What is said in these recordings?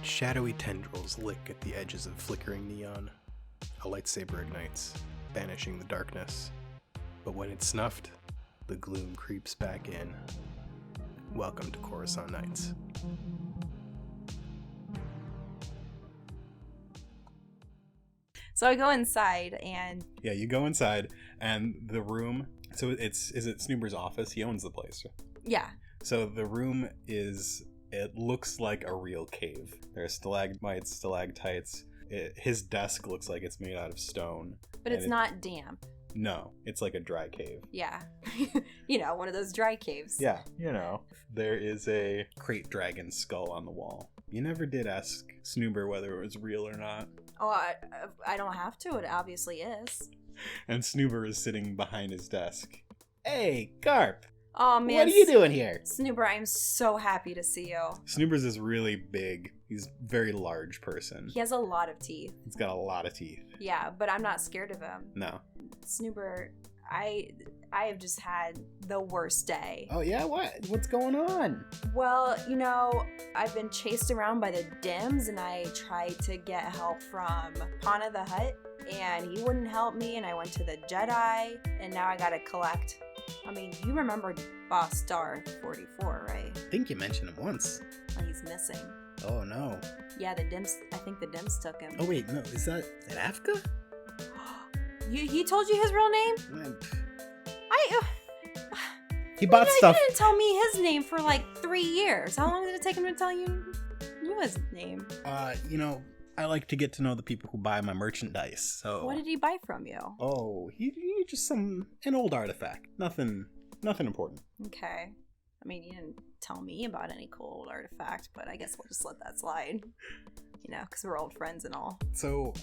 Shadowy tendrils lick at the edges of flickering neon. A lightsaber ignites, banishing the darkness. But when it's snuffed, the gloom creeps back in. Welcome to Coruscant Nights. So I go inside and... Yeah, you go inside, and the room... So is it Snoober's office? He owns the place. Yeah. So the room it looks like a real cave. There are stalagmites, stalactites. His desk looks like it's made out of stone. But it's not damp. No, it's like a dry cave. Yeah. One of those dry caves. Yeah, There is a crate dragon skull on the wall. You never did ask Snoober whether it was real or not. Oh, I don't have to. It obviously is. And Snoober is sitting behind his desk. Hey, Karp! Oh, man. What are you doing here? Snoober, I am so happy to see you. Snoober's this really big, he's a very large person. He has a lot of teeth. He's got a lot of teeth. Yeah, but I'm not scared of him. No. Snoober, I have just had the worst day. Oh, yeah? What? What's going on? Well, I've been chased around by the Dims, and I tried to get help from Pana the Hutt, and he wouldn't help me, and I went to the Jedi, and now I gotta collect. I mean, you remember Boss Star 44, right? I think you mentioned him once. Well, he's missing. Oh, no. Yeah, I think the Dims took him. Oh, wait, no. Is that Afka? He told you his real name? He bought stuff. He didn't tell me his name for like 3 years. How long did it take him to tell you his name? I like to get to know the people who buy my merchandise. So what did he buy from you? Oh, he just an old artifact. Nothing important. Okay. I mean, you didn't tell me about any cool old artifact, but I guess we'll just let that slide. Because we're old friends and all. So,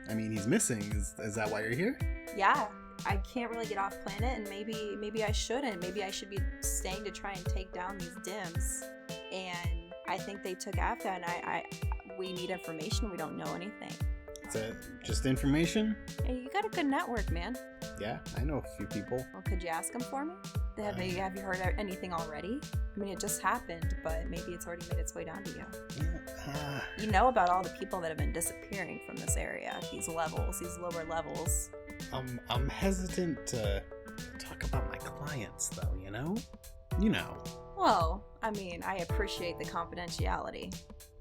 he's missing. Is that why you're here? Yeah. I can't really get off planet, and maybe I shouldn't. Maybe I should be staying to try and take down these Dims. And I think they took after, and we need information. We don't know anything. Is that just information? Hey, you got a good network, man. Yeah, I know a few people. Well, could you ask them for me? Have you heard anything already? I mean, it just happened, but maybe it's already made its way down to you. Yeah. You know about all the people that have been disappearing from this area, these lower levels. I'm hesitant to talk about my clients, though, Well, I appreciate the confidentiality,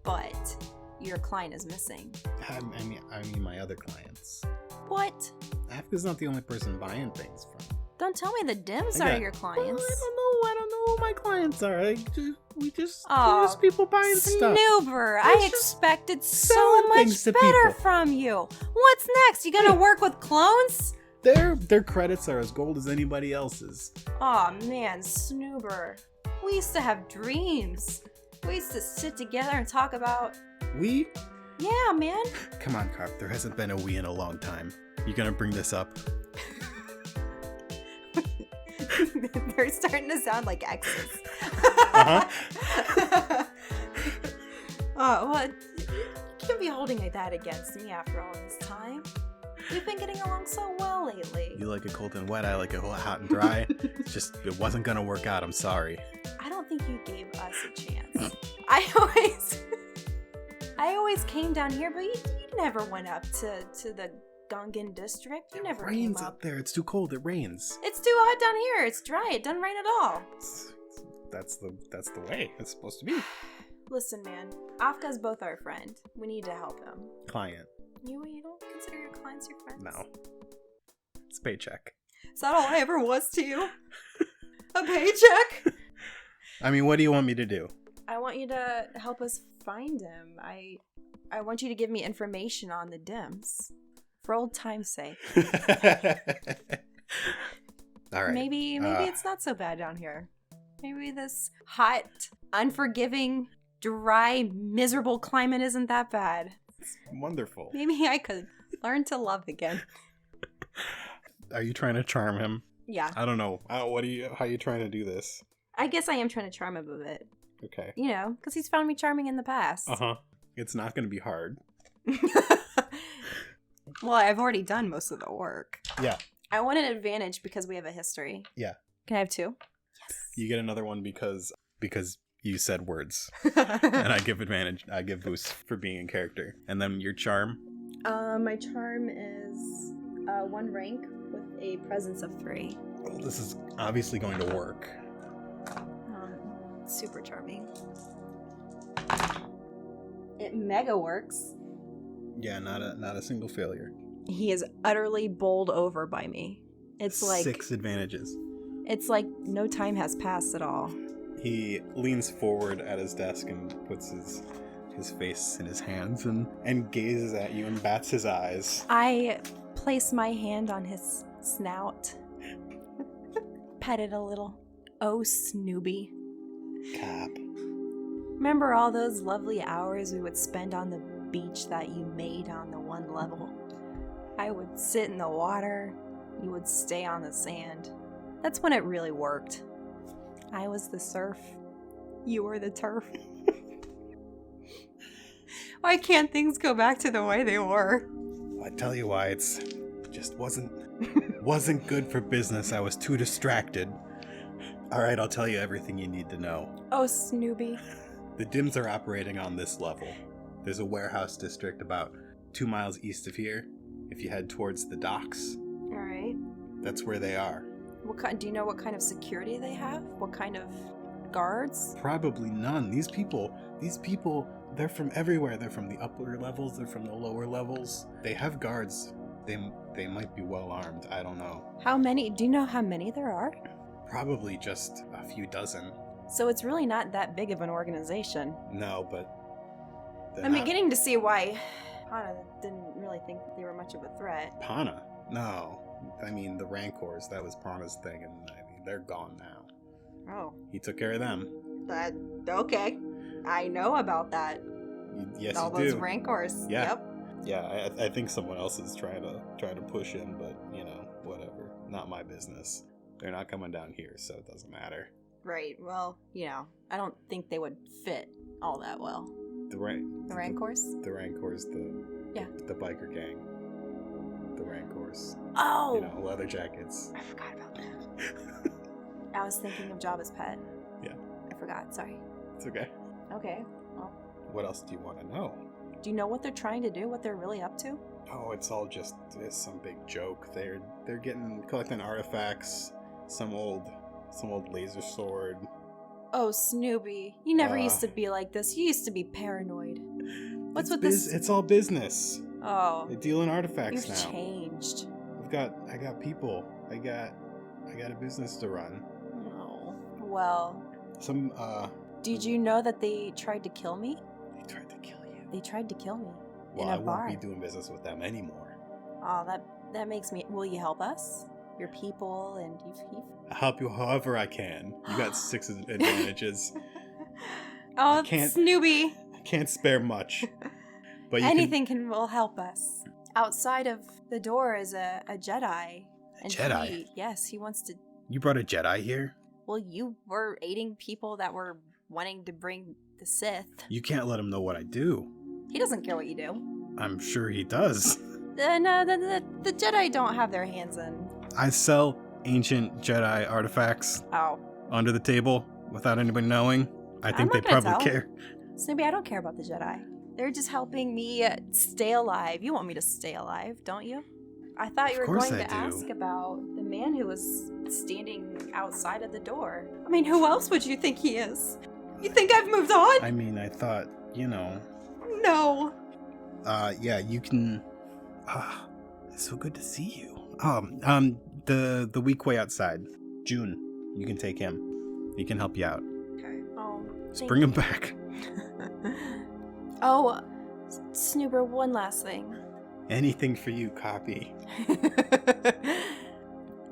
but your client is missing. I mean my other clients. What? Afka's not the only person buying things from. Don't tell me the Dims are your clients. Well, I don't know who my clients are. We're just people buying stuff. Snoober, I expected so much better from you. What's next? You gonna work with clones? Their credits are as gold as anybody else's. Aw, man, Snoober. We used to have dreams. We used to sit together and talk about... We? Yeah, man. Come on, Karp. There hasn't been a we in a long time. You gonna bring this up? They're starting to sound like exes. Uh-huh. Well, you can't be holding that against me after all this time. We've been getting along so well lately. You like it cold and wet, I like it hot and dry. It wasn't gonna work out, I'm sorry. I don't think you gave us a chance. I always came down here, but you never went up to the Gungan district. You never came rains up there. It's too cold. It rains. It's too hot down here. It's dry. It doesn't rain at all. That's the way it's supposed to be. Listen, man. Afka's both our friend. We need to help him. Client. You don't consider your clients your friends? No. It's a paycheck. Is that all I ever was to you? A paycheck? What do you want me to do? I want you to help us find him. I want you to give me information on the Dims. For old time's sake. All right. Maybe it's not so bad down here. Maybe this hot, unforgiving, dry, miserable climate isn't that bad. It's wonderful. Maybe I could learn to love again. Are you trying to charm him? Yeah. I don't know. How are you trying to do this? I guess I am trying to charm him a bit. Okay. Because he's found me charming in the past. Uh-huh. It's not going to be hard. Well, I've already done most of the work. Yeah. I want an advantage because we have a history. Yeah. Can I have 2? Yes. You get another one because you said words. And I give boost for being in character. And then your charm? My charm is 1 rank with a presence of 3. Well, this is obviously going to work. Super charming. It mega works. Yeah, not a single failure. He is utterly bowled over by me. It's like 6 advantages. It's like no time has passed at all. He leans forward at his desk and puts his face in his hands and gazes at you and bats his eyes. I place my hand on his snout. Pet it a little. Oh, Snoopy. Cap. Remember all those lovely hours we would spend on the beach that you made on the 1 level? I would sit in the water, you would stay on the sand. That's when it really worked. I was the surf, you were the turf. Why can't things go back to the way they were? I tell you why, it's just wasn't good for business. I was too distracted. Alright, I'll tell you everything you need to know. Oh, Snoopy. The DIMS are operating on this level. There's a warehouse district about 2 miles east of here. If you head towards the docks, Alright. that's where they are. Do you know what kind of security they have? What kind of guards? Probably none. These people, they're from everywhere. They're from the upper levels, they're from the lower levels. They have guards. They might be well armed. I don't know. How many? Do you know how many there are? Probably just a few dozen. So it's really not that big of an organization. No, but I'm beginning to see why Hana didn't really think they were much of a threat. Pana? No. I mean, the Rancors, that was Pana's thing, and I mean, they're gone now. Oh. He took care of them. Okay. I know about that. Yes, all you those do. Rancors. Yeah. Yep. Yeah, I think someone else is trying to push in, but, whatever. Not my business. They're not coming down here, so it doesn't matter. Right. Well, I don't think they would fit all that well. The Rancors? The Rancors, the biker gang. The Rancors. Oh! Leather jackets. I forgot about that. I was thinking of Jabba's pet. Yeah. I forgot, sorry. It's okay. Okay, well. What else do you want to know? Do you know what they're trying to do, what they're really up to? Oh, it's all just some big joke. They're collecting artifacts, some old laser sword. Oh, Snoopy, you never used to be like this. You used to be paranoid. What's with this? It's all business. Oh, They deal in artifacts you've now. changed. I got people. I got a business to run. Oh, well. Some Did you know that they tried to kill me? They tried to kill you. They tried to kill me Well, in a I bar. won't be doing business with them anymore. Oh, that makes me. Will you help us? Your people and you. I'll help you however I can. You got 6 advantages. Oh, can't- Snoopy. I can't spare much. But Anything will help us. Outside of the door is a Jedi. And Jedi? He wants to. You brought a Jedi here? Well, you were aiding people that were wanting to bring the Sith. You can't let him know what I do. He doesn't care what you do. I'm sure he does. No, the Jedi don't have their hands in. I sell ancient Jedi artifacts Oh. under the table without anybody knowing. I think they not gonna probably tell. care. Snoopy, I don't care about the Jedi. They're just helping me stay alive. You want me to stay alive, don't you? I thought you Of were course going I to do. ask about the man who was standing outside of the door. I mean, who else would you think he is? You think I've moved on? I mean, I thought, No. Yeah, you can. It's so good to see you. The weak way outside, June. You can take him. He can help you out. Okay. Oh, Just bring him back. Oh, Snooper, one last thing. Anything for you, copy.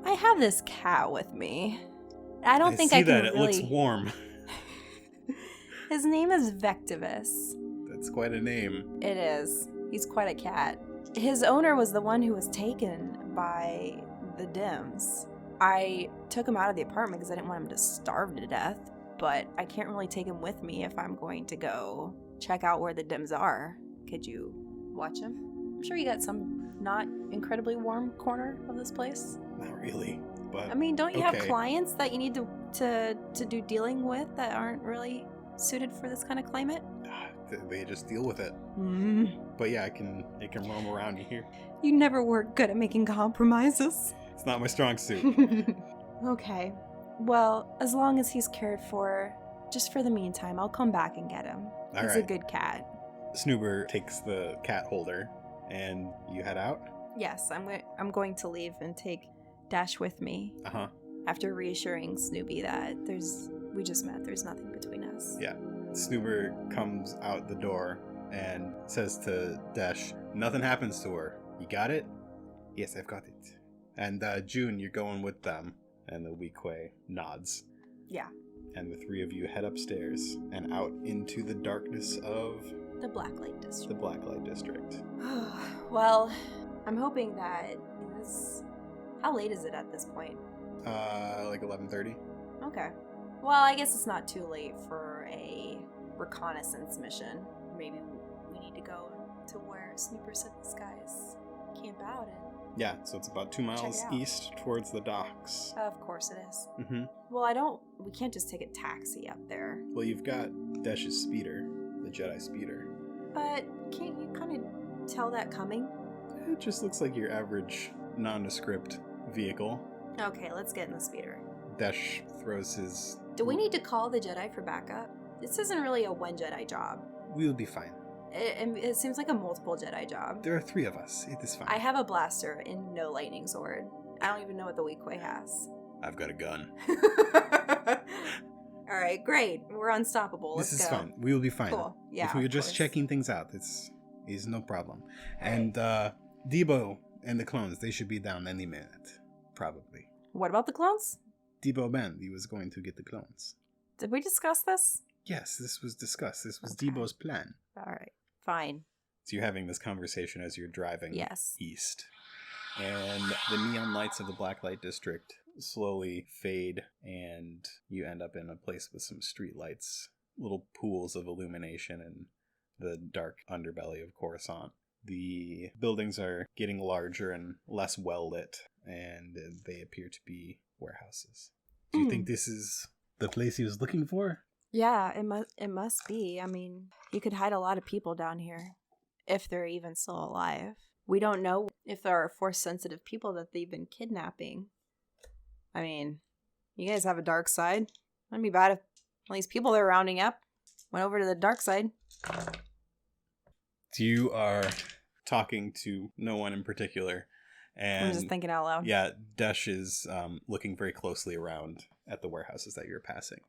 I have this cat with me. I don't think see I can that. really. It looks warm. His name is Vectivus. That's quite a name. It is. He's quite a cat. His owner was the one who was taken by the Dims. I took him out of the apartment because I didn't want him to starve to death, but I can't really take him with me if I'm going to go check out where the Dims are. Could you watch him? I'm sure you got some not incredibly warm corner of this place. Not really, but I mean, don't you have okay. clients that you need to do dealing with that aren't really suited for this kind of climate? They just deal with it. But yeah, it can roam around you here. You never were good at making compromises. It's not my strong suit. Okay. Well, as long as he's cared for, just for the meantime, I'll come back and get him. He's a good cat. Snoober takes the cat holder, and you head out? Yes, I'm going to leave and take Dash with me. Uh-huh. After reassuring Snoopy that we just met, there's nothing between us. Yeah. Snoober comes out the door and says to Dash, nothing happens to her. You got it? Yes, I've got it. And June, you're going with them. And the Weequay nods. Yeah. And the three of you head upstairs and out into the darkness of... the Blacklight District. The Blacklight District. Well, I'm hoping that how late is it at this point? Like 11:30. Okay. Well, I guess it's not too late for a reconnaissance mission. Maybe we need to go to where Snooper said this guys camp out and... Yeah, so it's about 2 miles east towards the docks. Of course it is. Mm-hmm. Well, we can't just take a taxi up there. Well, you've got Dash's speeder, the Jedi speeder. But can't you kind of tell that coming? It just looks like your average nondescript vehicle. Okay, let's get in the speeder. Dash throws his... Do we need to call the Jedi for backup? This isn't really a one Jedi job. We'll be fine. It seems like a multiple Jedi job. There are 3 of us. It is fine. I have a blaster and no lightning sword. I don't even know what the Weequay has. I've got a gun. Alright, great. We're unstoppable. Let's go. This is fine. We will be fine. Cool. Yeah. If we were just checking things out, it's no problem. And Debo and the clones, they should be down any minute. Probably. What about the clones? Debo Ben, he was going to get the clones. Did we discuss this? Yes, this was discussed. This was Debo's plan. Alright. Fine. So you're having this conversation as you're driving east. And the neon lights of the Blacklight District slowly fade, and you end up in a place with some street lights, little pools of illumination in the dark underbelly of Coruscant. The buildings are getting larger and less well lit, and they appear to be warehouses. Do you think this is the place he was looking for? Yeah, it must be. I mean, you could hide a lot of people down here, if they're even still alive. We don't know if there are Force-sensitive people that they've been kidnapping. I mean, you guys have a dark side. Wouldn't be bad if all these people they're rounding up went over to the dark side. You are talking to no one in particular. And I'm just thinking out loud. Yeah, Dash is looking very closely around at the warehouses that you're passing.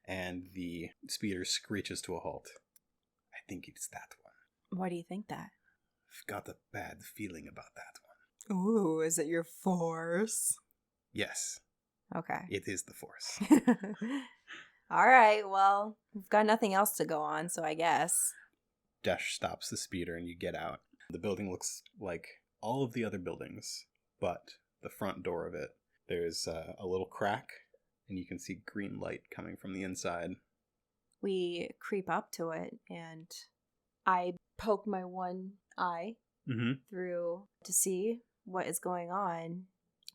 And the speeder screeches to a halt. I think it's that one. Why do you think that? I've got a bad feeling about that one. Ooh, is it your Force? Yes. Okay. It is the Force. All right, well, we've got nothing else to go on, so I guess. Dash stops the speeder and you get out. The building looks like all of the other buildings, but the front door of it, there's a little crack, and you can see green light coming from the inside. We creep up to it, and I poke my one eye through to see what is going on.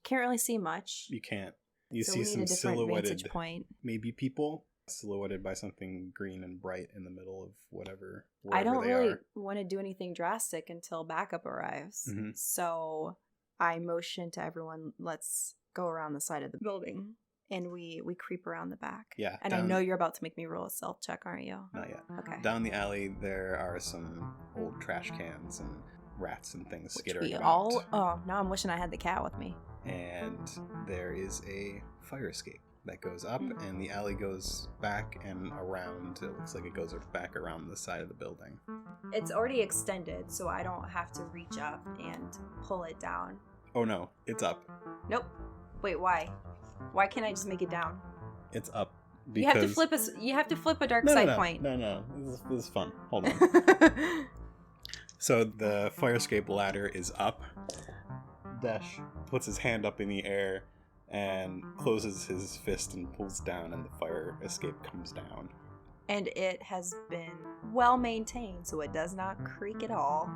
Can't really see much. You can't. You see some silhouetted, point. Maybe people silhouetted by something green and bright in the middle of whatever. I don't really want to do anything drastic until backup arrives. So I motion to everyone, let's go around the side of the building. And we creep around the back. Yeah. And I know you're about to make me roll a stealth check, aren't you? Not yet. Okay. Down the alley, there are some old trash cans and rats and things skittering about. Oh, now I'm wishing I had the cat with me. And there is a fire escape that goes up, and the alley goes back and around. It looks like it goes back around the side of the building. It's already extended, so I don't have to reach up and pull it down. Oh no, it's up. Nope. Wait, why? Why can't I just make it down? It's up. Because you have to flip a dark side point. No. This is fun. Hold on. So the fire escape ladder is up. Dash puts his hand up in the air and closes his fist and pulls down, and the fire escape comes down. And it has been well maintained, so it does not creak at all.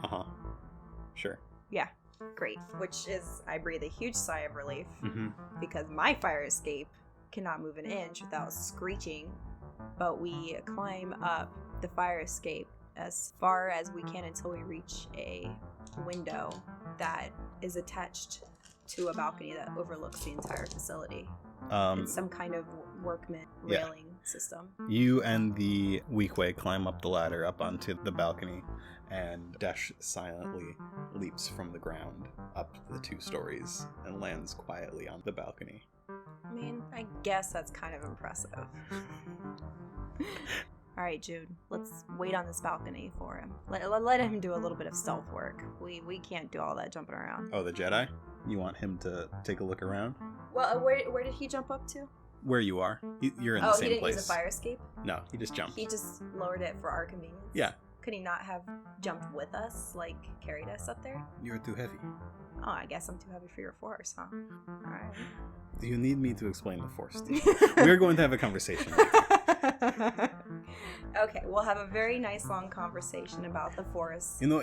Sure. Yeah. Great. Which is, I breathe a huge sigh of relief because my fire escape cannot move an inch without screeching but we climb up the fire escape as far as we can until we reach a window that is attached to a balcony that overlooks the entire facility. It's some kind of workman railing system. You and the Weequay climb up the ladder up onto the balcony, and Dash silently leaps from the ground up the 2 stories and lands quietly on the balcony. I mean, I guess that's kind of impressive. All right, Jude, let's wait on this balcony for him. Let him do a little bit of stealth work. We can't do all that jumping around. Oh, the Jedi? You want him to take a look around? Well, where did he jump up to? Where you are. You're in the same place. Oh, he didn't use a fire escape? No, he just jumped. He just lowered it for our convenience? Yeah. Could he not have jumped with us, like carried us up there? You're too heavy. Oh, I guess I'm too heavy for your force, huh? All right. Do you need me to explain the Force to you? We're going to have a conversation later. Okay, we'll have a very nice long conversation about the Force. You know,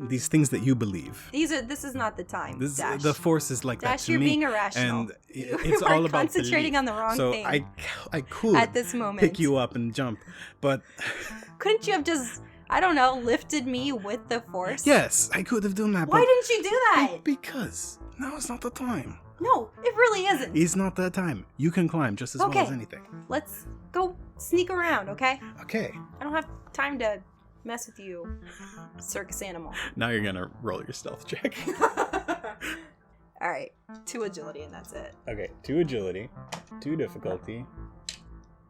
these things that you believe. This is not the time. Dash. The Force is like Dash, that to you're me. being irrational. And it's We're all about concentrating belief. on the wrong so thing. I could at this moment pick you up and jump, but couldn't you have just, I don't know, lifted me with the Force? yes, I could have done that. Why but didn't you do that? Because now is not the time. No, it really isn't. It's not that time. You can climb just as well as anything. Let's go sneak around, okay? Okay. I don't have time to mess with you, circus animal. Now you're gonna roll your stealth check. All right, 2 agility and that's it. Okay, 2 agility, 2 difficulty.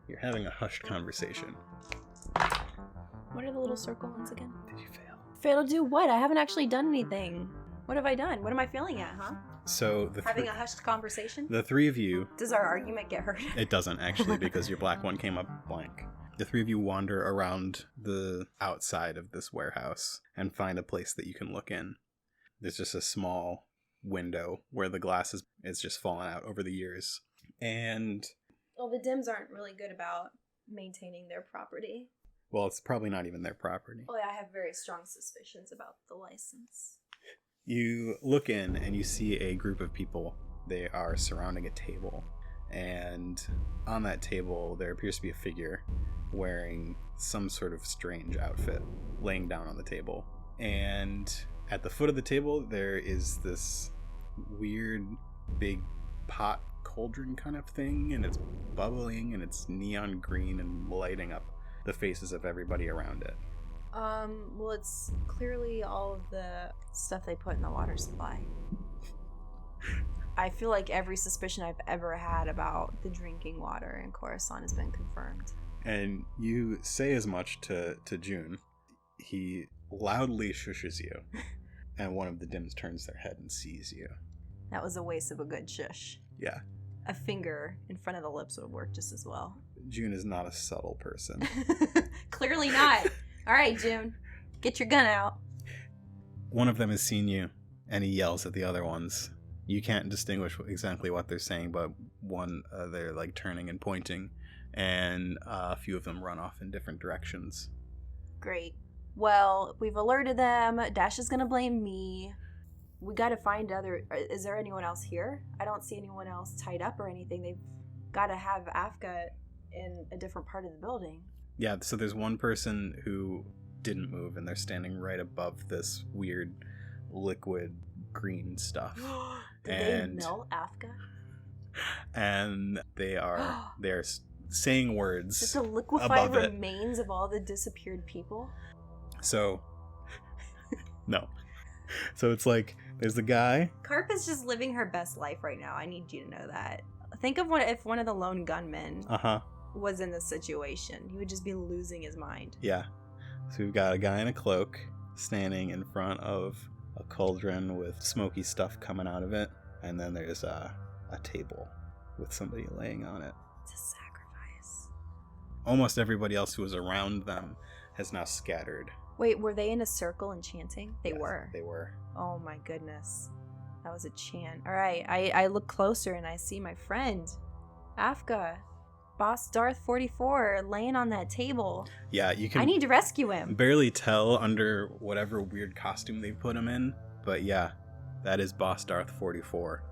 You're having a hushed conversation. What are the little circle ones again? Did you fail? Fail to do what? I haven't actually done anything. What have I done? What am I failing at, huh? So having a hushed conversation? The 3 of you... Does our argument get heard? It doesn't, actually, because your black one came up blank. The 3 of you wander around the outside of this warehouse and find a place that you can look in. There's just a small window where the glass is just fallen out over the years. And... Well, the Dims aren't really good about maintaining their property. Well, it's probably not even their property. Well, I have very strong suspicions about the license. You look in and you see a group of people. They are surrounding a table. And on that table, there appears to be a figure wearing some sort of strange outfit laying down on the table. And at the foot of the table, there is this weird big pot cauldron kind of thing. And it's bubbling and it's neon green and lighting up the faces of everybody around it. Well, it's clearly all of the stuff they put in the water supply. I feel like every suspicion I've ever had about the drinking water in Coruscant has been confirmed. And you say as much to June. He loudly shushes you, and one of the Dims turns their head and sees you. That was a waste of a good shush. Yeah. A finger in front of the lips would work just as well. June is not a subtle person. Clearly not. All right, June, get your gun out. One of them has seen you, and he yells at the other ones. You can't distinguish exactly what they're saying, but one, they're like turning and pointing, and a few of them run off in different directions. Great. Well, we've alerted them. Dash is gonna blame me. We gotta find is there anyone else here? I don't see anyone else tied up or anything. They've gotta have Afka in a different part of the building. Yeah, so there's one person who didn't move, and they're standing right above this weird liquid green stuff. Did they melt Afka? And they are saying words Just the liquefied remains of all the disappeared people? So, no. So it's like, there's the guy. Karp is just living her best life right now. I need you to know that. Think of if one of the lone gunmen was in this situation. He would just be losing his mind. Yeah. So we've got a guy in a cloak standing in front of a cauldron with smoky stuff coming out of it. And then there's a table with somebody laying on it. It's a sacrifice. Almost everybody else who was around them has now scattered. Wait, were they in a circle and chanting? They were. They were. Oh my goodness. That was a chant. All right, I look closer and I see my friend, Afka, Boss Darth 44, laying on that table. Yeah, you can... I need to rescue him. Barely tell under whatever weird costume they put him in, but yeah, that is Boss Darth 44.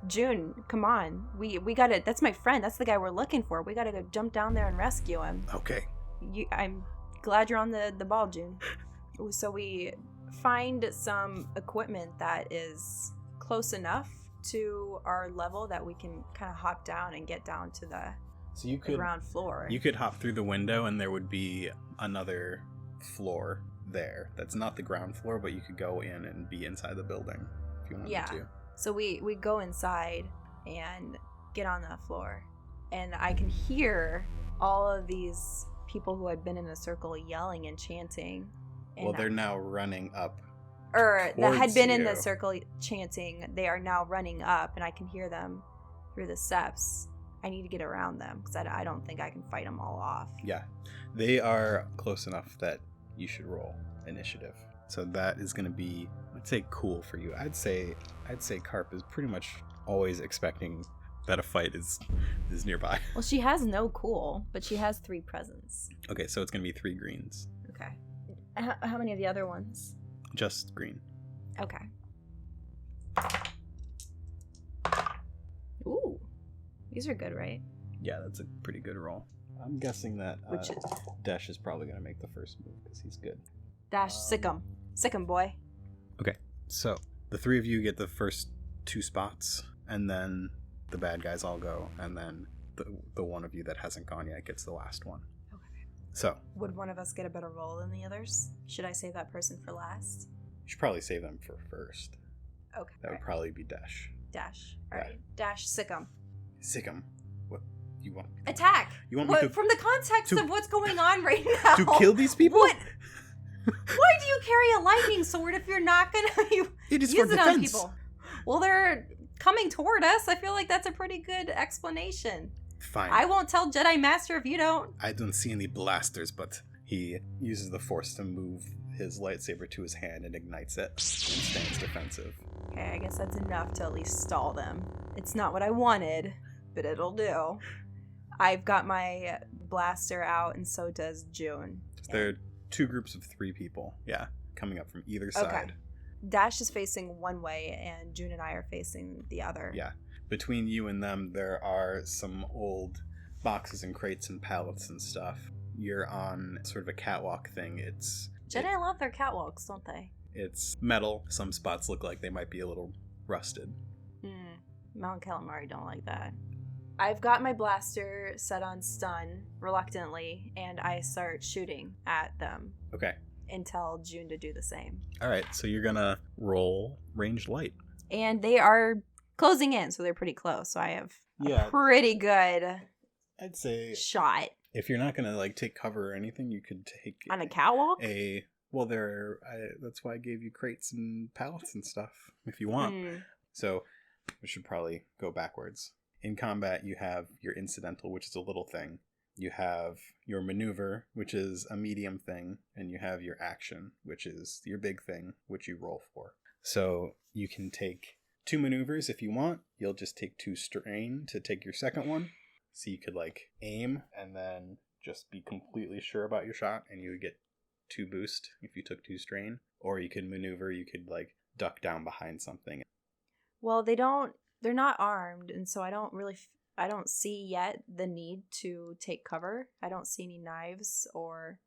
June, come on. We gotta, that's my friend. That's the guy we're looking for. We gotta go jump down there and rescue him. Okay. I'm glad you're on the ball, June. So we find some equipment that is close enough to our level that we can kind of hop down and get down to the ground floor. You could hop through the window and there would be another floor there. That's not the ground floor, but you could go in and be inside the building if you wanted to. So we go inside and get on that floor. And I can hear all of these people who had been in a circle yelling and chanting. And Well, they're now running up. that had been in the you. circle chanting. They are now running up, and I can hear them through the steps. I need to get around them because I don't think I can fight them all off. Yeah. They are close enough that you should roll initiative. So that is going to be, I'd say, cool for you. I'd say Karp is pretty much always expecting that a fight is nearby. Well, she has no cool, but she has 3 presents. Okay, so it's going to be 3 greens. Okay. How many of the other ones? Just green. Okay. Ooh. These are good, right? Yeah, that's a pretty good roll. I'm guessing that Which is Dash is probably going to make the first move because he's good. Dash, sick 'em. Sick 'em, boy. Okay, so the 3 of you get the first 2 spots, and then the bad guys all go, and then the one of you that hasn't gone yet gets the last one. Okay. So Would one of us get a better roll than the others? Should I save that person for last? you should probably save them for first. Okay. That would probably be Dash. Dash. Yeah. Alright. Dash, sick 'em. Sick 'em. What you want? Attack! You want me to From the context to- of what's going on right now. to kill these people? What? Why do you carry a lightning sword if you're not gonna It is use for it on defense. people? Well, they're coming toward us. I feel like that's a pretty good explanation. Fine. I won't tell Jedi Master if you don't. I don't see any blasters, but he uses the Force to move his lightsaber to his hand and ignites it and stands defensive. Okay, I guess that's enough to at least stall them. It's not what I wanted, but it'll do. I've got my blaster out, and so does June. There are 2 groups of 3 people, coming up from either side. Okay. Dash is facing one way, and June and I are facing the other. Yeah. Between you and them, there are some old boxes and crates and pallets and stuff. You're on sort of a catwalk thing. Jedi love their catwalks, don't they? It's metal. Some spots look like they might be a little rusted. Mount Calamari don't like that. I've got my blaster set on stun, reluctantly, and I start shooting at them. Okay. And tell June to do the same. All right, so you're going to roll ranged light. And they are closing in, so they're pretty close. So I have a pretty good I'd say shot. if you're not going to like take cover or anything, you could take On a catwalk? That's why I gave you crates and pallets and stuff if you want. So we should probably go backwards. In combat, you have your incidental, which is a little thing. You have your maneuver, which is a medium thing, and you have your action, which is your big thing, which you roll for. So you can take 2 maneuvers if you want. You'll just take 2 strain to take your second one. So you could like aim and then just be completely sure about your shot, and you would get 2 boost if you took 2 strain. Or you could maneuver, you could like duck down behind something. Well, they're not armed, and so I don't see yet the need to take cover. I don't see any knives or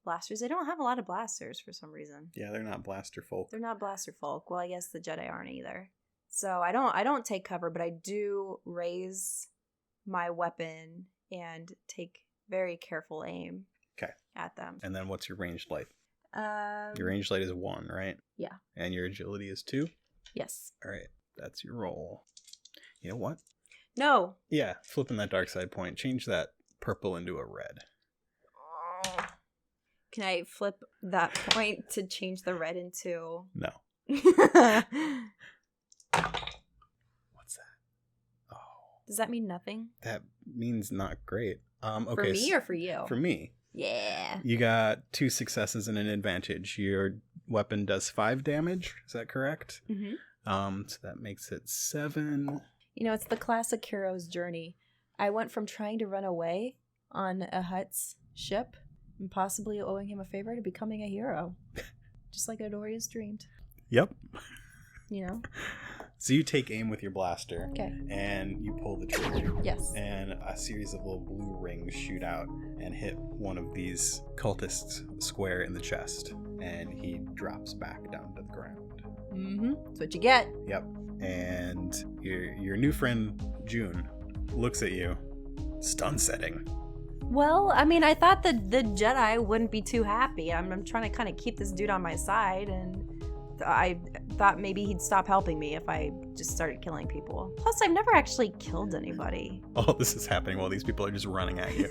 blasters. They don't have a lot of blasters for some reason. Yeah, they're not blaster folk. They're not blaster folk. Well, I guess the Jedi aren't either. So I don't take cover, but I do raise my weapon and take very careful aim at them. And then what's your ranged light? Your Your ranged light is 1, right? Yeah. And your agility is 2? Yes. All right, that's your roll. You know what? No. Yeah, flipping that dark side point. Change that purple into a red. Can I flip that point to change the red into... No. What's that? Oh. Does that mean nothing? That means not great. Okay, for me or for you? For me. Yeah. You got 2 successes and an advantage. Your weapon does 5 damage. Is that correct? Mm-hmm. So that makes it 7. You know, it's the classic hero's journey. I went from trying to run away on a Hutt's ship and possibly owing him a favor to becoming a hero. Just like Adorius dreamed. Yep. You know? So you take aim with your blaster. Okay. And you pull the trigger. Yes. And a series of little blue rings shoot out and hit one of these cultists square in the chest. And he drops back down to the ground. Mm-hmm. That's what you get. Yep. And your new friend, June, looks at you. Stun setting. Well, I mean, I thought the Jedi wouldn't be too happy. I'm trying to kind of keep this dude on my side, and I thought maybe he'd stop helping me if I just started killing people. Plus, I've never actually killed anybody. All this is happening while these people are just running at you.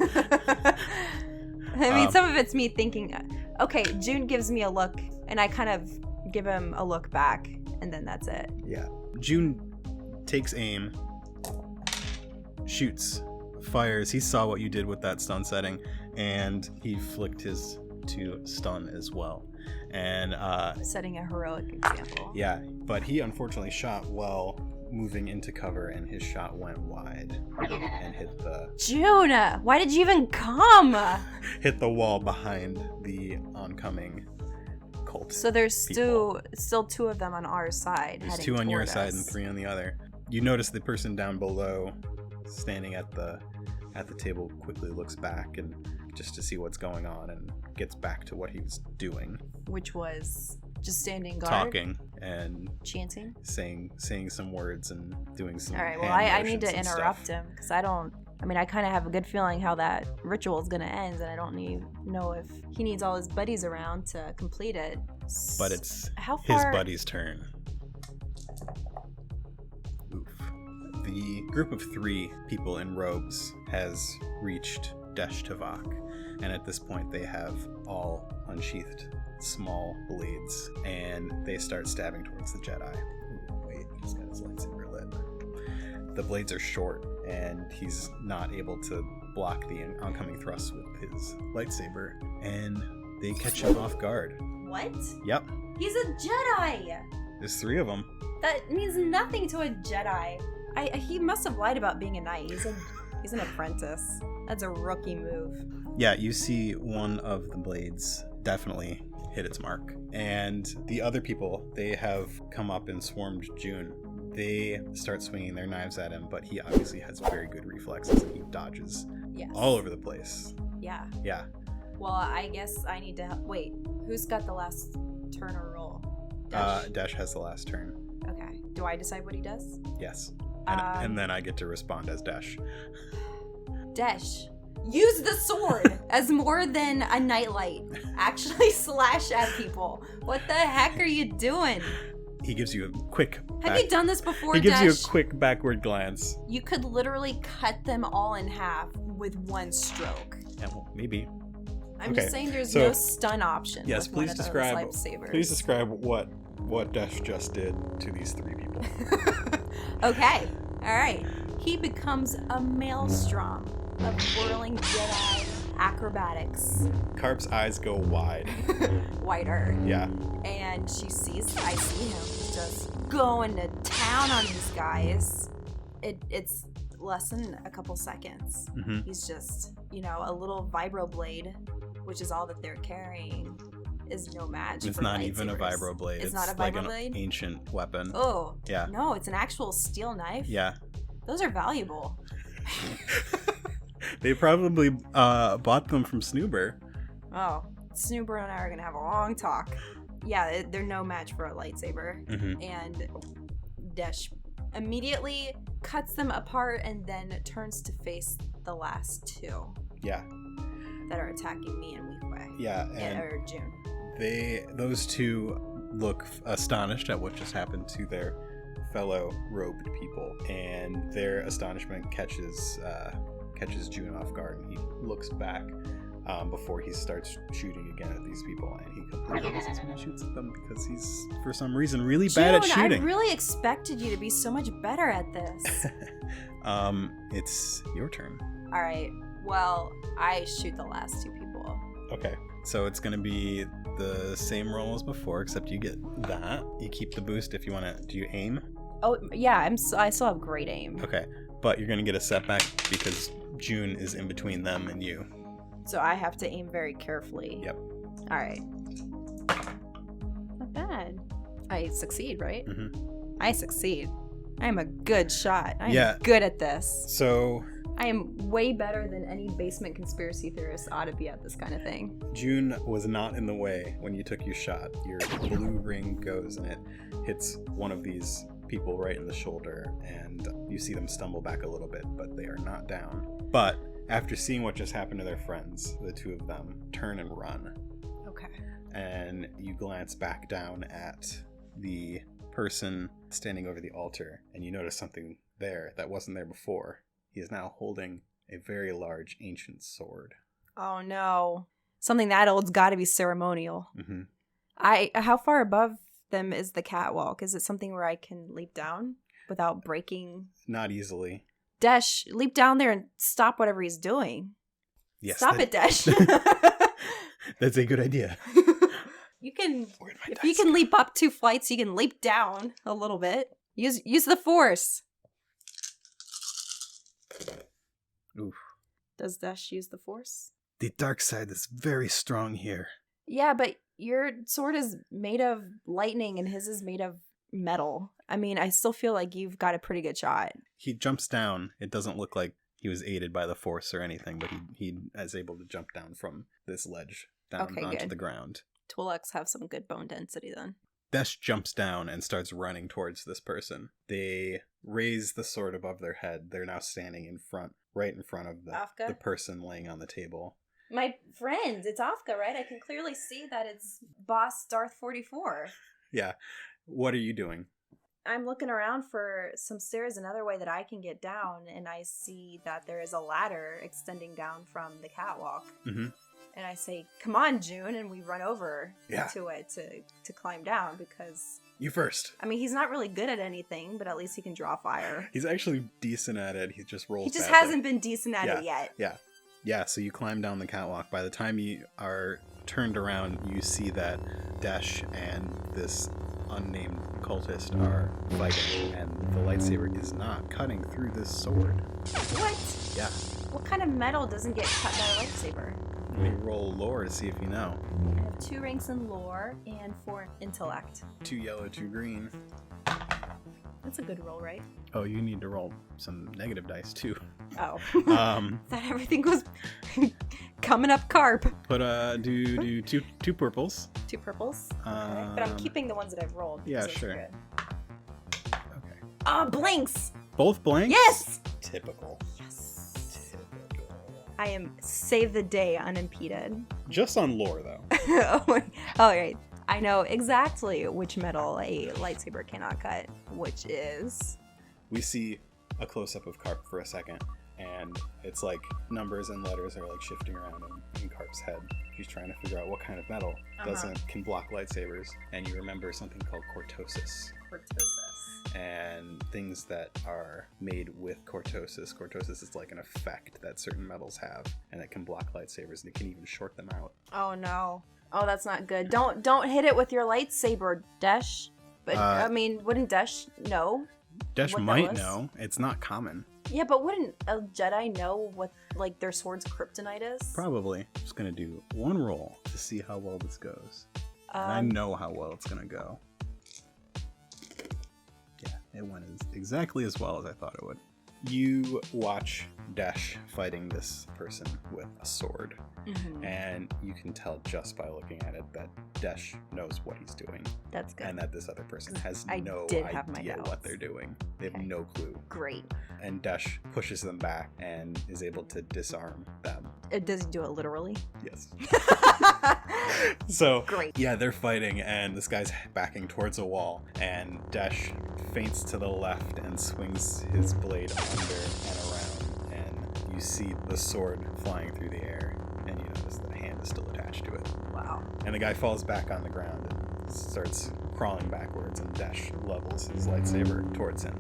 I mean, some of it's me thinking, okay, June gives me a look, and I kind of give him a look back, and then that's it. Yeah. June takes aim, shoots, fires. He saw what you did with that stun setting, and he flicked his to stun as well. And setting a heroic example. Yeah, but he unfortunately shot while moving into cover, and his shot went wide and hit the June, why did you even come? hit the wall behind the oncoming cult. So there's still two of them on our side. There's two on your side and three on the other. You notice the person down below, standing at the table, quickly looks back and just to see what's going on, and gets back to what he was doing, which was just standing guard, talking and chanting, saying some words and doing some. All right, well, I need to interrupt him because I kind of have a good feeling how that ritual is going to end, and I don't know if he needs all his buddies around to complete it. But it's his buddy's turn. Oof. The group of 3 people in robes has reached Desh Tavak, and at this point they have all unsheathed small blades, and they start stabbing towards the Jedi. Ooh, wait, he's got his lightsaber lit. The blades are short, and he's not able to block the oncoming thrusts with his lightsaber, and they catch him off guard. What? Yep. He's a Jedi! There's 3 of them. That means nothing to a Jedi. He must have lied about being a knight. He's an apprentice. That's a rookie move. Yeah, you see one of the blades definitely hit its mark. And the other people, they have come up and swarmed June. They start swinging their knives at him, but he obviously has very good reflexes, and he dodges all over the place. Yeah. Yeah. Well, I guess I need to... Wait, who's got the last turn or roll? Dash has the last turn. Okay. Do I decide what he does? Yes. And then I get to respond as Dash. Dash, use the sword as more than a nightlight. Actually slash at people. What the heck are you doing? He gives you a quick... Have you done this before, He gives Dash? you a quick backward glance. You could literally cut them all in half with one stroke. Yeah, well, maybe. I'm just saying there's so, no stun option. Yes, with please one of those describe. lightsabers. Please describe what Dash just did to these 3 people. Okay, all right. He becomes a maelstrom of whirling Jedi acrobatics. Karp's eyes go wide. Wider. Yeah. And I see him just going to town on these guys. It's less than a couple seconds. Mm-hmm. He's just, a little vibroblade, which is all that they're carrying, is no match. It's for not lightsabers. even a vibroblade. It's not a like vibroblade? an ancient weapon. Oh. Yeah. No, it's an actual steel knife. Yeah. Those are valuable. They probably bought them from Snoober. Oh, Snoober and I are going to have a long talk. Yeah, they're no match for a lightsaber. Mm-hmm. And Desh immediately cuts them apart and then turns to face the last 2. Yeah. That are attacking me and Weekway. Yeah, and or June. Those 2 look astonished at what just happened to their fellow robed people, and their astonishment catches June off guard, and he looks back before he starts shooting again at these people, and he completely misses when he shoots at them because he's, for some reason, really bad at shooting. I really expected you to be so much better at this. It's your turn. All right. Well, I shoot the last 2 people. Okay. So it's going to be the same roll as before, except you get that. You keep the boost if you want to. Do you aim? Oh, yeah. I still have great aim. Okay. But you're going to get a setback because June is in between them and you. So I have to aim very carefully. Yep. All right. Not bad. I succeed, right? Mm-hmm. I succeed. I am a good shot. I am Yeah. good at this. So I am way better than any basement conspiracy theorist ought to be at this kind of thing. June was not in the way when you took your shot. Your blue ring goes and it hits one of these people right in the shoulder, and you see them stumble back a little bit, but they are not down. But after seeing what just happened to their friends, the two of them turn and run. Okay. And you glance back down at the person standing over the altar, and you notice something there that wasn't there before. He is now holding a very large ancient sword. Oh no. Something that old's got to be ceremonial. Mm-hmm. How far above them is the catwalk? Is it something where I can leap down without breaking? Not easily. Dash, leap down there and stop whatever he's doing. Yes, Stop it, Dash. That's a good idea. You can, Where'd my if dice you can go? leap up 2 flights, you can leap down a little bit. Use the force. Oof. Does Dash use the force? The dark side is very strong here. Yeah, but your sword is made of lightning and his is made of metal. I mean, I still feel like you've got a pretty good shot. He jumps down. It doesn't look like he was aided by the force or anything, but he is able to jump down from this ledge down Okay, onto good. the ground. Twi'leks have some good bone density then. Desh jumps down and starts running towards this person. They raise the sword above their head. They're now standing in front, right in front of Afka? the person laying on the table. My friend, it's Afka, right? I can clearly see that it's Boss Darth 44. Yeah. What are you doing? I'm looking around for some stairs another way that I can get down, and I see that there is a ladder extending down from the catwalk. Mm-hmm. And I say, come on, June, and we run over Yeah. to it to climb down because, You first. I mean, he's not really good at anything, but at least he can draw fire. He's actually decent at it. He just rolls He just badly. hasn't been decent at it yet. Yeah, so you climb down the catwalk. By the time you are turned around, you see that Desh and this unnamed cultist are fighting, and the lightsaber is not cutting through this sword. What? Yeah. What kind of metal doesn't get cut by a lightsaber? Let me roll lore to see if you know. I have 2 ranks in lore and 4 intellect. 2 yellow, 2 green. That's a good roll, right? Oh, you need to roll some negative dice too. Oh. Um, Thought everything was coming up Karp. but do two purples. 2 purples. Okay. But I'm keeping the ones that I've rolled. yeah, because those are sure. good. Okay. Blanks! Both blanks. Yes! Typical. Yes. Typical. I am save the day unimpeded. Just on lore though. All right. I know exactly which metal a lightsaber cannot cut, which is... We see a close-up of Karp for a second, and it's like numbers and letters are like shifting around in Karp's head. He's trying to figure out what kind of metal can block lightsabers, and you remember something called cortosis. Cortosis. And things that are made with cortosis. Cortosis is like an effect that certain metals have, and it can block lightsabers, and it can even short them out. Oh no. Oh, that's not good. Don't hit it with your lightsaber, Desh. But I mean, wouldn't Desh know? Desh what that might was? know. It's not common. Yeah, but wouldn't a Jedi know what like their sword's kryptonite is? Probably. Just gonna do one roll to see how well this goes. And I know how well it's gonna go. Yeah, it went exactly as well as I thought it would. You watch Desh fighting this person with a sword, and you can tell just by looking at it that Desh knows what he's doing, That's good. and that this other person has I no did have my idea doubts. what they're doing. They have Okay. no clue. Great. And Desh pushes them back and is able to disarm them. Does he do it literally? Yes. So, Great. yeah, they're fighting, and this guy's backing towards a wall, and Desh feints to the left and swings his blade under and around, and you see the sword flying through the air, and you notice that a hand is still attached to it. Wow. And the guy falls back on the ground and starts crawling backwards, and Desh levels his lightsaber towards him.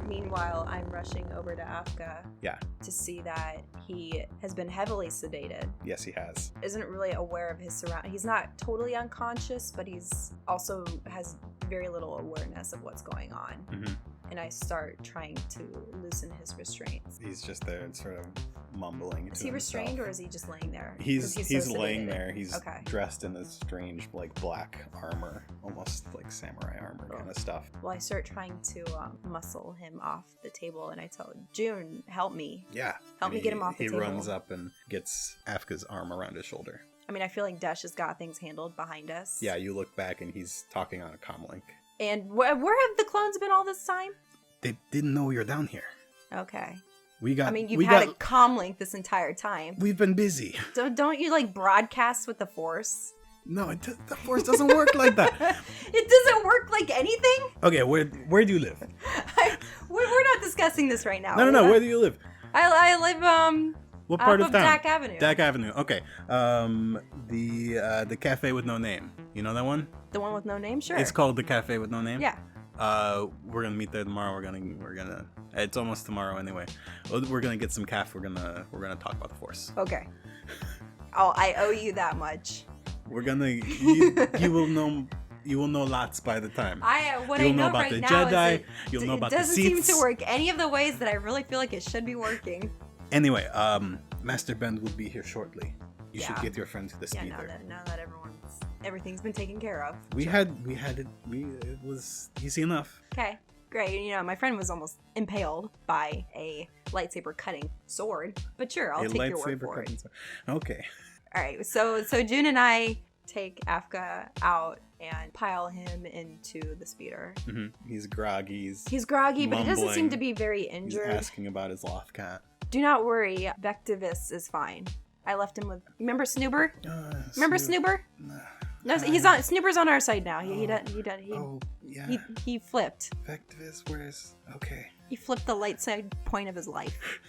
Meanwhile, I'm rushing over to Afka. Yeah. To see that he has been heavily sedated. Yes, he has. Isn't really aware of his surroundings. He's not totally unconscious, but he's also has very little awareness of what's going on. Mm-hmm. And I start trying to loosen his restraints. He's just there and sort of mumbling. Is he restrained or is he just laying there? He's so laying sedated? there. He's okay. dressed in this strange, like, black armor, almost like samurai armor kind of stuff. Well, I start trying to muscle him off the table, and I tell June, help me. Yeah. Help me get him off the table. He runs up and gets Afka's arm around his shoulder. I mean, I feel like Desh has got things handled behind us. Yeah, you look back and he's talking on a comlink. And where have the clones been all this time? They didn't know you're down here. Okay. You've had a comlink this entire time. We've been busy. So don't you, like, broadcast with the Force? No, the Force doesn't work like that. It doesn't work like anything? Okay, where do you live? We're not discussing this right now. No, where do you live? I live, what part of town? Dak Avenue. Dak Avenue, okay. The cafe with no name. You know that one? The one with no name? Sure. It's called the cafe with no name? Yeah. We're gonna meet there tomorrow. We're gonna it's almost tomorrow anyway. We're gonna get some caf. We're gonna talk about the Force. Okay. Oh, I owe you that much. We're gonna you will know lots by the time. You'll know about right the now Jedi. You'll know about the seats. It doesn't seem to work any of the ways that I really feel like it should be working. Anyway, Master Ben will be here shortly. You should get your friend to the speeder. Now that everything's been taken care of. It was easy enough. Okay, great. You know, my friend was almost impaled by a lightsaber cutting sword, but sure, I'll take your word for it. Okay. All right, so June and I take Afka out and pile him into the speeder. Mm-hmm. He's groggy. He's groggy, mumbling. but he doesn't seem to be very injured. He's asking about his loth cat. Do not worry, Vectivus is fine. I left him with. Remember Snoober? Remember Snoober? No, Snoober's on our side now. He flipped. Vectivus, where's okay? He flipped the light side point of his life.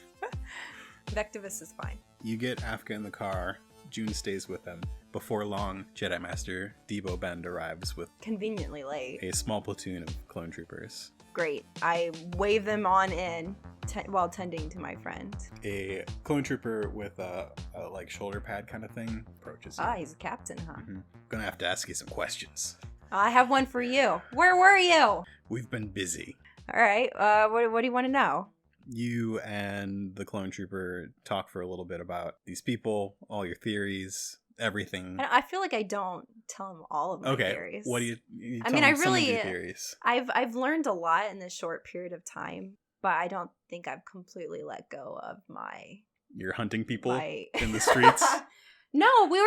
Vectivus is fine. You get Afka in the car. June stays with them. Before long, Jedi Master Debo Bend arrives with conveniently late a small platoon of clone troopers. Great. I wave them on in while tending to my friend. A clone trooper with a like shoulder pad kind of thing approaches you. Ah, he's a captain, huh? Mm-hmm. Gonna have to ask you some questions. I have one for you. Where were you? We've been busy. All right. What do you want to know? You and the clone trooper talk for a little bit about these people, all your theories, everything. I feel like I don't tell him all of my theories. What do you I mean, I really, some of your theories. I've learned a lot in this short period of time, but I don't think I've completely let go of You're hunting people in the streets? No, we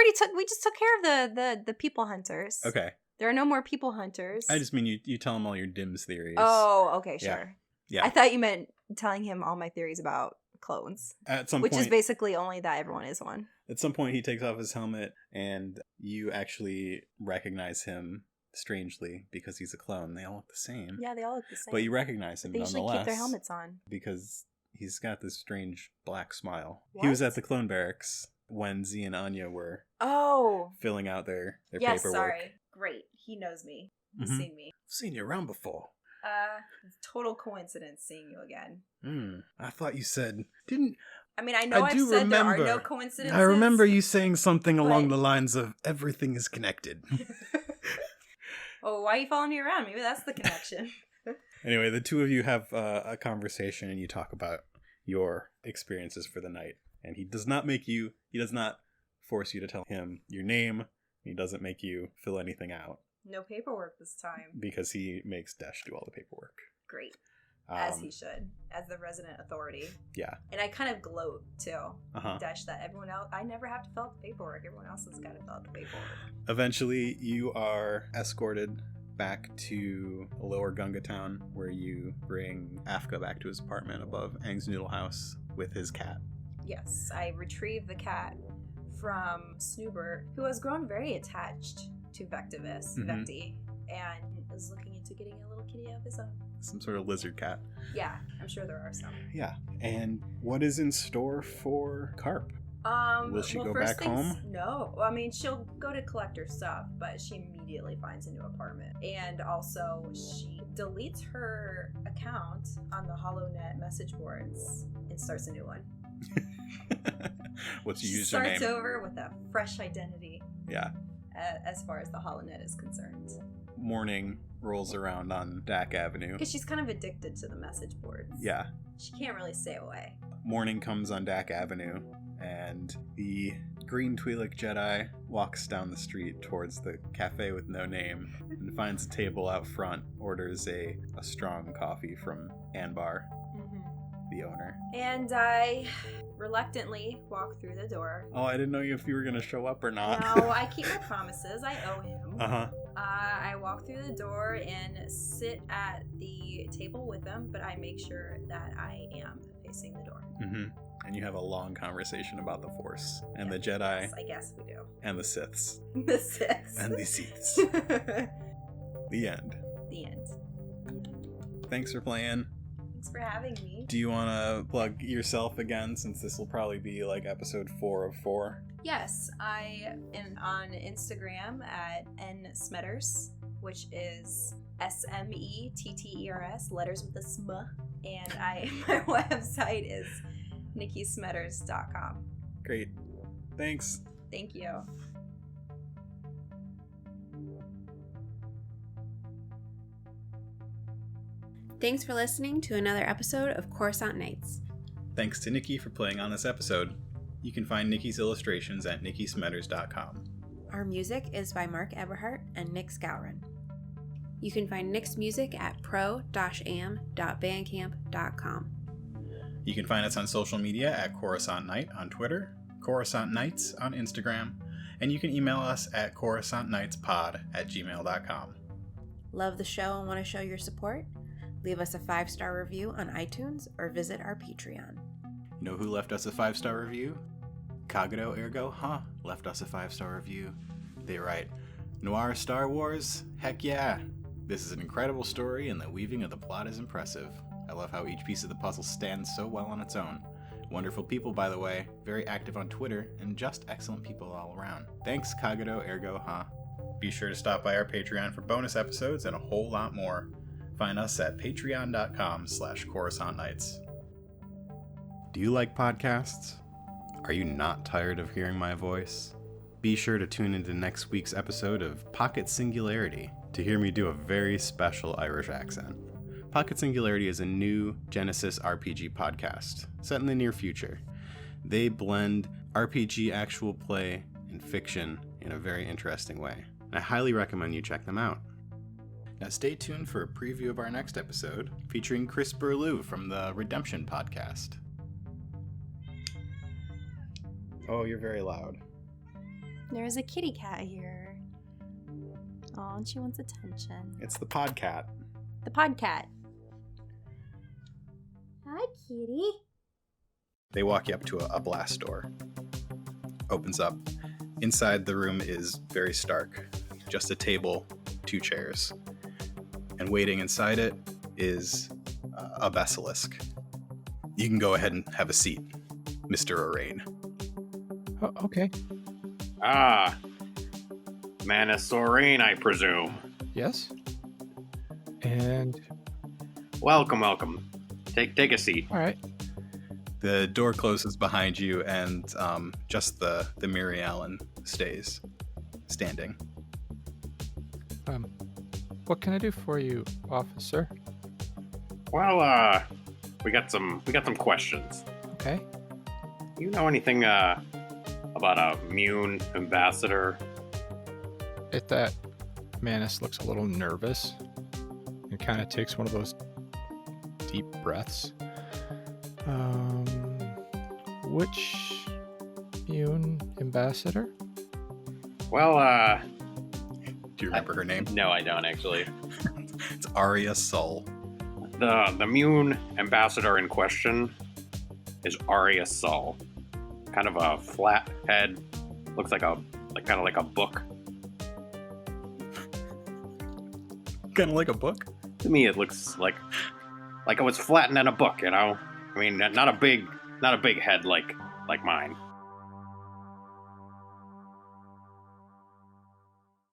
just took care of the people hunters. Okay. There are no more people hunters. I just mean you tell him all your Dims theories. Oh, okay, sure. Yeah. I thought you meant telling him all my theories about clones. At some which point, is basically only that everyone is one. At some point, he takes off his helmet, and you actually recognize him strangely because he's a clone. They all look the same. Yeah, they all look the same. But you recognize him they nonetheless. They usually keep their helmets on. Because he's got this strange black smile. What? He was at the clone barracks when Z and Anya were filling out their paperwork. Sorry. Great. He knows me. He's seen me. I've seen you around before. Total coincidence seeing you again. I thought you said didn't. I mean, I know I've said there are no coincidences. I remember you saying something along the lines of everything is connected. Oh, why are you following me around? Maybe that's the connection. Anyway, the two of you have a conversation and you talk about your experiences for the night. And he does not force you to tell him your name. He doesn't make you fill anything out. No paperwork this time. Because he makes Desh do all the paperwork. Great. As he should. As the resident authority. Yeah. And I kind of gloat, too. Desh, that everyone else... I never have to fill out the paperwork. Everyone else has got to fill out the paperwork. Eventually, you are escorted back to Lower Gunga Town, where you bring Afka back to his apartment above Aang's Noodle House with his cat. Yes. I retrieve the cat from Snoober, who has grown very attached to Vectivus, Vecti, and is looking into getting a little kitty of his own. Some sort of lizard cat. Yeah, I'm sure there are some. Yeah. And what is in store for Karp? Will she go back home? No. I mean, she'll go to collect her stuff, but she immediately finds a new apartment. And also, she deletes her account on the HoloNet message boards and starts a new one. What's your username? Starts over with a fresh identity. Yeah. As far as the HoloNet is concerned. Morning rolls around on Dak Avenue. Because she's kind of addicted to the message boards. Yeah. She can't really stay away. Morning comes on Dak Avenue, and the green Twi'lek Jedi walks down the street towards the cafe with no name and finds a table out front, orders a strong coffee from Anbar, the owner. And I reluctantly walk through the door. Oh, I didn't know if you were going to show up or not. No, I keep my promises. I owe him. Uh-huh. I walk through the door and sit at the table with him, but I make sure that I am facing the door. Mm-hmm. And you have a long conversation about the Force and the Jedi. Yes, I guess we do. And the Siths. The Siths. And the Siths. The end. The end. Thanks for playing. Thanks for having me. Do you want to plug yourself again, since this will probably be like episode 4 of 4? Yes, I am on Instagram at nsmetters, which is SMETTERS, letters with a sm. And my website is nikkismetters.com. Great. Thanks. Thank you. Thanks for listening to another episode of Coruscant Nights. Thanks to Nikki for playing on this episode. You can find Nikki's illustrations at nikkismetters.com. Our music is by Mark Eberhardt and Nick Scourin. You can find Nick's music at pro-am.bandcamp.com. You can find us on social media at Coruscant Night on Twitter, Coruscant Nights on Instagram, and you can email us at coruscantnightspod@gmail.com. Love the show and want to show your support? Leave us a 5-star review on iTunes or visit our Patreon. You know who left us a 5-star review? Kagado Ergo, left us a 5-star review. They write, Noir Star Wars? Heck yeah! This is an incredible story and the weaving of the plot is impressive. I love how each piece of the puzzle stands so well on its own. Wonderful people, by the way, very active on Twitter, and just excellent people all around. Thanks, Kagado Ergo, Be sure to stop by our Patreon for bonus episodes and a whole lot more. Find us at patreon.com/Coruscant Nights. Do you like podcasts? Are you not tired of hearing my voice? Be sure to tune into next week's episode of Pocket Singularity to hear me do a very special Irish accent. Pocket Singularity is a new Genesis RPG podcast set in the near future. They blend RPG actual play and fiction in a very interesting way. I highly recommend you check them out. Now stay tuned for a preview of our next episode featuring Chris Burlew from the Redemption podcast. Oh, you're very loud. There's a kitty cat here. Oh, and she wants attention. It's the podcat. The podcat. Hi, kitty. They walk you up to a blast door. Opens up. Inside the room is very stark. Just a table, 2 chairs. And waiting inside it is a basilisk. You can go ahead and have a seat, Mr. Arain. Oh, okay. Ah, Manus Sorain, I presume. Yes. And Welcome. Take a seat. all right. The door closes behind you, and just the Mary Allen stays standing. What can I do for you, officer? Well, we got some questions. Okay. You know anything about a Mune ambassador? That Manus looks a little nervous and kind of takes one of those deep breaths. Which Mune ambassador? Well, Do you remember her name? no, I don't actually. It's Arya Sol. The Mune ambassador in question is Arya Sol. Kind of a flat head, looks kind of like a book. Kind of like a book? To me, it looks like it was flattened in a book. You know, I mean, not a big head like mine.